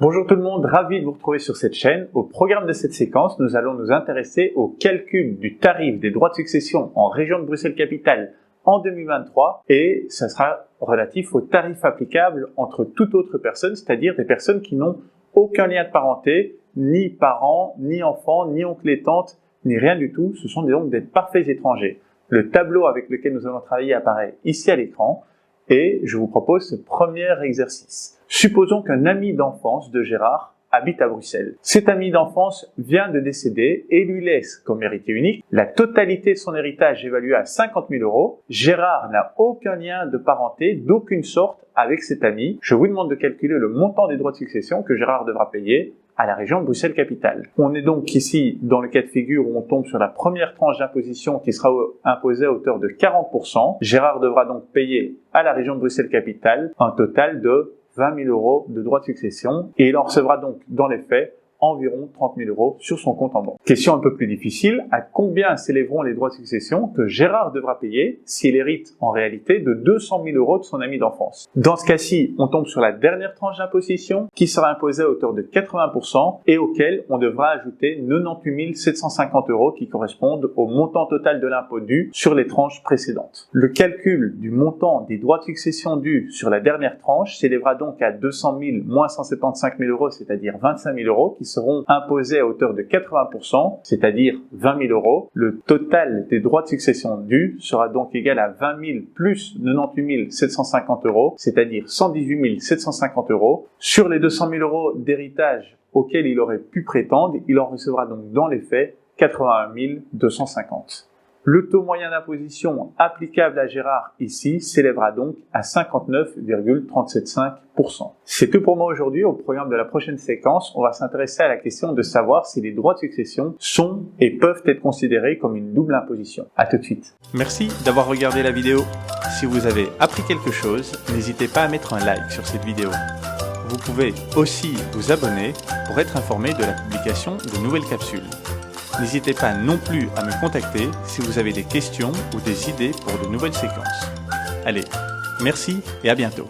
Bonjour tout le monde, ravi de vous retrouver sur cette chaîne. Au programme de cette séquence, nous allons nous intéresser au calcul du tarif des droits de succession en région de Bruxelles-Capitale en 2023 et ça sera relatif aux tarifs applicables entre toute autre personne, c'est-à-dire des personnes qui n'ont aucun lien de parenté, ni parents, ni enfants, ni oncles et tantes, ni rien du tout. Ce sont donc des parfaits étrangers. Le tableau avec lequel nous allons travailler apparaît ici à l'écran et je vous propose ce premier exercice. Supposons qu'un ami d'enfance de Gérard habite à Bruxelles. Cet ami d'enfance vient de décéder et lui laisse comme héritier unique la totalité de son héritage évalué à 50 000 €. Gérard n'a aucun lien de parenté d'aucune sorte avec cet ami. Je vous demande de calculer le montant des droits de succession que Gérard devra payer à la région de Bruxelles-Capitale. On est donc ici dans le cas de figure où on tombe sur la première tranche d'imposition qui sera imposée à hauteur de 40%. Gérard devra donc payer à la région de Bruxelles-Capitale un total de 20 000 € de droits de succession et il en recevra donc dans les faits environ 30 000 € sur son compte en banque. Question un peu plus difficile, à combien s'élèveront les droits de succession que Gérard devra payer s'il hérite en réalité de 200 000 € de son ami d'enfance? Dans ce cas-ci, on tombe sur la dernière tranche d'imposition qui sera imposée à hauteur de 80% et auquel on devra ajouter 98 750 € qui correspondent au montant total de l'impôt dû sur les tranches précédentes. Le calcul du montant des droits de succession dus sur la dernière tranche s'élèvera donc à 200 000 moins 175 000 €, c'est-à-dire 25 000 € qui seront imposés à hauteur de 80%, c'est-à-dire 20 000 €. Le total des droits de succession dus sera donc égal à 20 000 plus 98 750 €, c'est-à-dire 118 750 €. Sur les 200 000 € d'héritage auxquels il aurait pu prétendre, il en recevra donc dans les faits 81 250. Le taux moyen d'imposition applicable à Gérard ici s'élèvera donc à 59,375%. C'est tout pour moi aujourd'hui. Au programme de la prochaine séquence, on va s'intéresser à la question de savoir si les droits de succession sont et peuvent être considérés comme une double imposition. À tout de suite. Merci d'avoir regardé la vidéo. Si vous avez appris quelque chose, n'hésitez pas à mettre un like sur cette vidéo. Vous pouvez aussi vous abonner pour être informé de la publication de nouvelles capsules. N'hésitez pas non plus à me contacter si vous avez des questions ou des idées pour de nouvelles séquences. Allez, merci et à bientôt.